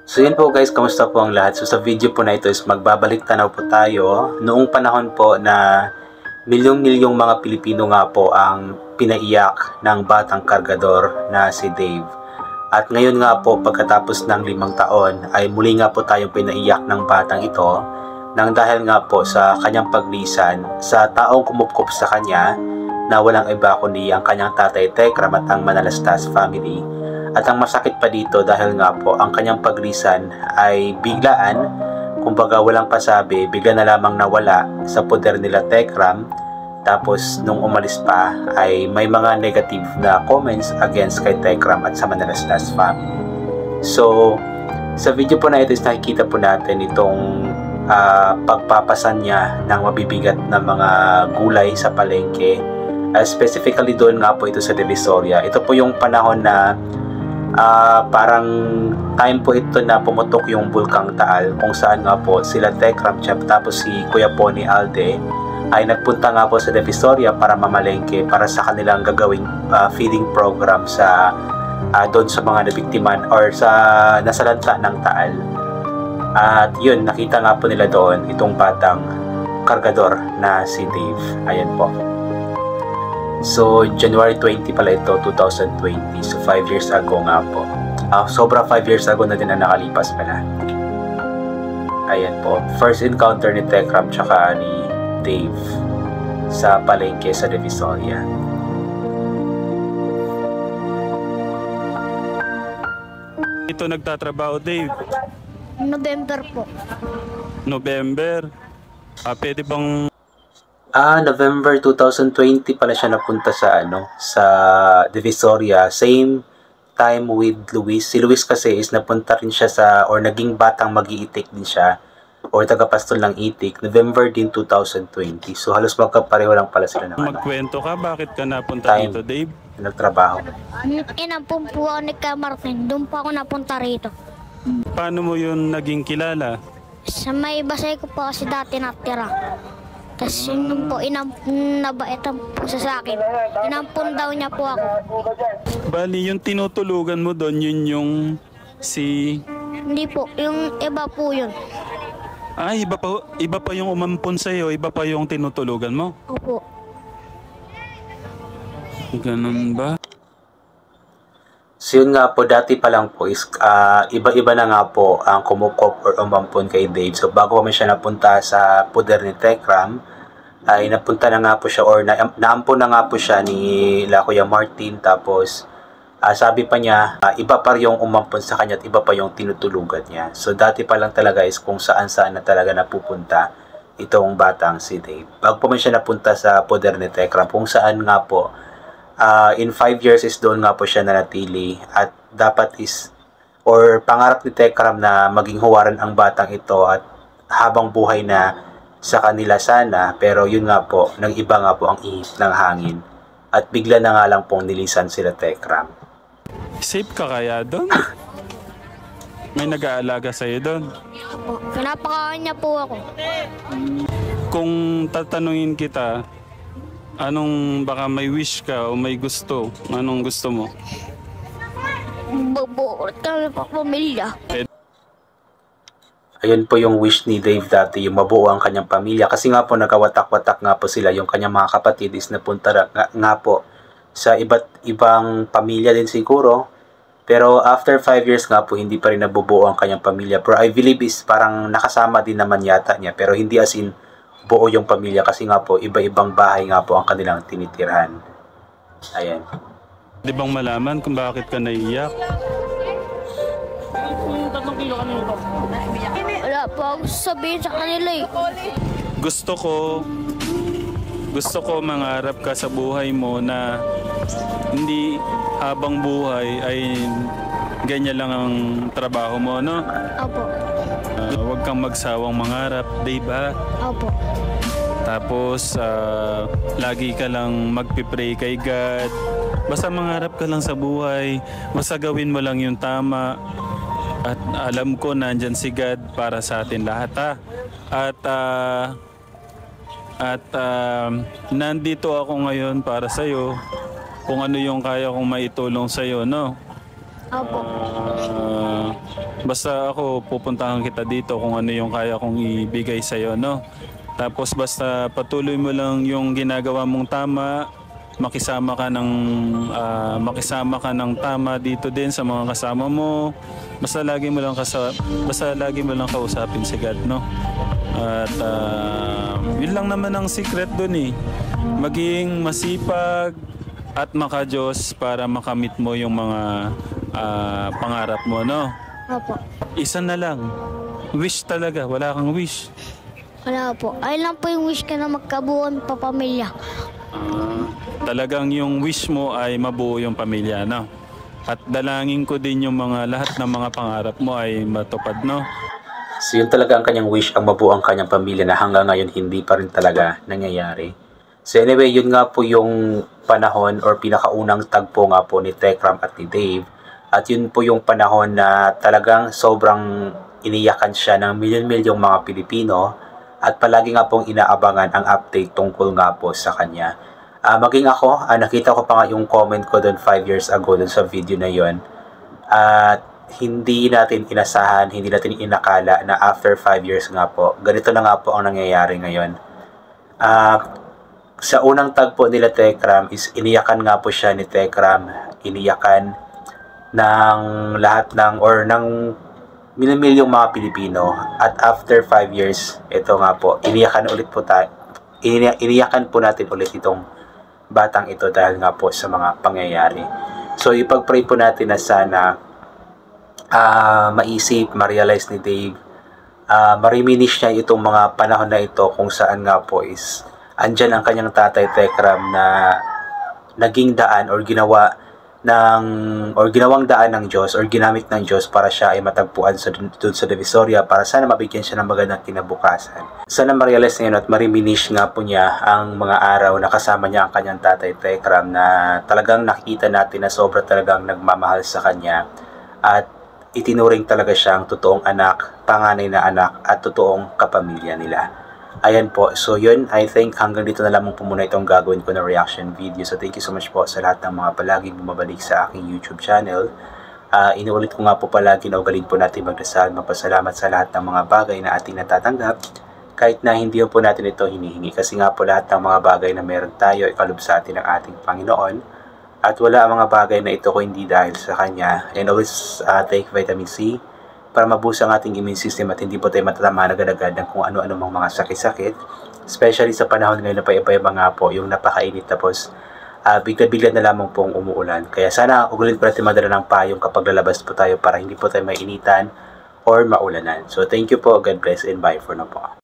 So yun po guys, kamusta po ang lahat? So sa video po na ito is magbabalik tanaw po tayo noong panahon po na milyong-milyong mga Pilipino nga po ang pinaiyak ng batang kargador na si Dave. At ngayon nga po pagkatapos ng 5 taon ay muli nga po tayong pinaiyak ng batang ito nang dahil nga po sa kanyang paglisan sa taong kumupkup sa kanya na walang iba kundi ang kanyang tatay Tekram at ang Manalastas family. At ang masakit pa dito dahil nga po ang kanyang paglisan ay biglaan, kumbaga walang pasabi, bigla na lamang nawala sa poder nila Tekram. Tapos nung umalis pa ay may mga negative na comments against kay Tekram at sa Manalastas family. So sa video po na ito is nakikita po natin itong pagpapasan niya ng mabibigat na mga gulay sa palengke. Specifically doon nga po ito sa Divisoria. Ito po yung panahon na parang time po ito na pumutok yung Bulkang Taal, kung saan nga po sila Tekram tapos si Kuya Pony Alde ay nagpunta nga po sa Divisoria para mamalengke para sa kanilang gagawing feeding program sa doon sa mga nabiktiman or sa nasalanta ng Taal. At yun, nakita nga po nila doon itong batang kargador na si Dave. Ayan po. So, January 20 pala ito, 2020. So, 5 years ago nga po. Sobra 5 years ago na din na nakalipas pala. Ayan po. First encounter ni Tekram tsaka ni Dave sa palengke sa Divisoria. Ito nagtatrabaho, Dave? November po. November? Pwede bang... November 2020 pala siya napunta sa sa Divisoria. Same time with Luis. Si Luis kasi is napunta rin siya sa or naging batang mag-iitik din siya or tagapastol ng itik. November din 2020. So halos magkapareho lang pala sila ng Magkwento ka, bakit ka napunta time dito, Dave? Nagtrabaho. Inampun po ako ni Martin. Doon pa ako napunta rito. Paano mo yun naging kilala? Sa may basay ko po kasi dati natira. Tapos yun po, nabaitan po siya sa akin. Inampun daw niya po ako. Bali, yung tinutulugan mo doon, yun yung si... Hindi po, yung iba po yun. Iba pa yung umampon sa'yo, iba pa yung tinutulugan mo? Opo. Ganun ba? So yun nga po, dati pa lang po is iba-iba na nga po ang kumukop or umampon kay Dave. So bago pa man siya napunta sa poder ni Tekram, ay napunta na nga po siya or naampon na nga po siya ni Kuya Martin. Tapos sabi pa niya, iba pa yung umampon sa kanya at iba pa yung tinutulugan niya. So dati pa lang talaga is kung saan-saan na talaga napupunta itong batang si Dave. Bago pa man siya napunta sa poder ni Tekram, kung saan nga po in 5 years is doon nga po siya nanatili at dapat is or pangarap ni Tekram na maging huwaran ang batang ito at habang buhay na sa kanila sana, pero yun nga po, nag-iba nga po ang ihip ng hangin at bigla na nga lang pong nilisan sila Tekram. Safe ka kaya doon? May nag-aalaga sa'yo doon? Pinapakain niya po ako. Kung tatanungin kita, baka may wish ka o may gusto, anong gusto mo? Bubuot kami pa pamilya. Ayun po yung wish ni Dave dati, yung mabuo ang kanyang pamilya. Kasi nga po nagkawatak-watak nga po sila, yung kanyang mga kapatid is napunta nga po sa iba't ibang pamilya din siguro. Pero after 5 years nga po, hindi pa rin nabubuo ang kanyang pamilya. Pero I believe is parang nakasama din naman yata niya, pero hindi as in buo yung pamilya kasi nga po iba-ibang bahay nga po ang kanilang tinitirhan. Ayan. Di bang malaman kung bakit ka naiyak? Wala po ako sabihin sa kanila eh. Gusto ko mangarap ka sa buhay mo na hindi habang buhay ay ganyan lang ang trabaho mo, no? Opo. Huwag kang magsawang mangarap, di ba? Opo. Tapos, lagi ka lang magpipray kay God. Basta mangarap ka lang sa buhay. Basta gawin mo lang yung tama. At alam ko, nandyan si God para sa atin lahat, ha? At nandito ako ngayon para sa'yo. Kung ano yung kaya kong maitulong sa'yo, no? Opo. Basta ako pupuntahan kita dito kung ano yung kaya kong ibigay sa'yo, no? Tapos basta patuloy mo lang yung ginagawa mong tama, makisama ka ng tama dito din sa mga kasama mo. Basta lagi mo lang kausapin si God, no? At yun lang naman ang secret dun eh. Maging masipag at maka-Diyos para makamit mo yung mga pangarap mo, no? Opo. Isa na lang. Wish talaga. Wala kang wish. Wala po. Ayun lang po yung wish ko na magkabuon pa pamilya. Talagang yung wish mo ay mabuo yung pamilya, no? At dalangin ko din yung lahat ng mga pangarap mo ay matupad, no? So yun talaga ang kanyang wish, ang mabuo ang kanyang pamilya na hanggang ngayon hindi pa rin talaga nangyayari. So anyway, yun nga po yung panahon or pinakaunang tagpo nga po ni Tekram at ni Dave. At yun po yung panahon na talagang sobrang iniyakan siya ng milyon-milyong mga Pilipino at palagi nga pong inaabangan ang update tungkol nga po sa kanya. Maging ako, nakita ko pa nga yung comment ko doon 5 years ago doon sa video na yon. At hindi natin inasahan, hindi natin inakala na after 5 years nga po, ganito na nga po ang nangyayari ngayon. Sa unang tagpo nila Tekram is iniyakan nga po siya ni Tekram, iniyakan ng lahat ng milyon-milyong mga Pilipino. At after 5 years, ito nga po, iniyakan po natin ulit itong batang ito dahil nga po sa mga pangyayari. So ipag-pray po natin na sana maisip, ma-realize ni Dave, ma-reminisce niya itong mga panahon na ito kung saan nga po is andyan ang kanyang tatay Tekram na naging daan or ginawang daan ng Diyos or ginamit ng Diyos para siya ay matagpuan dun sa Divisoria para sana mabigyan siya ng magandang kinabukasan. Sana ma-realize ngayon at ma-reminisce nga po niya ang mga araw na kasama niya ang kanyang tatay Tekram na talagang nakikita natin na sobra talagang nagmamahal sa kanya at itinuring talaga siyang totoong anak, panganay na anak at totoong kapamilya nila. Ayan po, so yun, I think hanggang dito na lamang po muna itong gagawin ko na reaction video. So thank you so much po sa lahat ng mga palaging bumabalik sa aking YouTube channel. Inuulit ko nga po palagi na ugaling po natin magdasal, magpasalamat sa lahat ng mga bagay na ating natatanggap. Kahit na hindi po natin ito hinihingi kasi nga po lahat ng mga bagay na meron tayo ikalob sa atin ng ating Panginoon. At wala ang mga bagay na ito ko hindi dahil sa Kanya. And always take vitamin C para mabusa ang ating immune system at hindi po tayo matatama agad-agad ng kung ano-ano mga sakit-sakit. Especially sa panahon ngayon na paiba-iba nga po yung napakainit tapos bigla-bigla na lamang pong umuulan. Kaya sana ugulin po natin madala ng payong kapag lalabas po tayo para hindi po tayo mainitan or maulanan. So thank you po, God bless and bye for now po.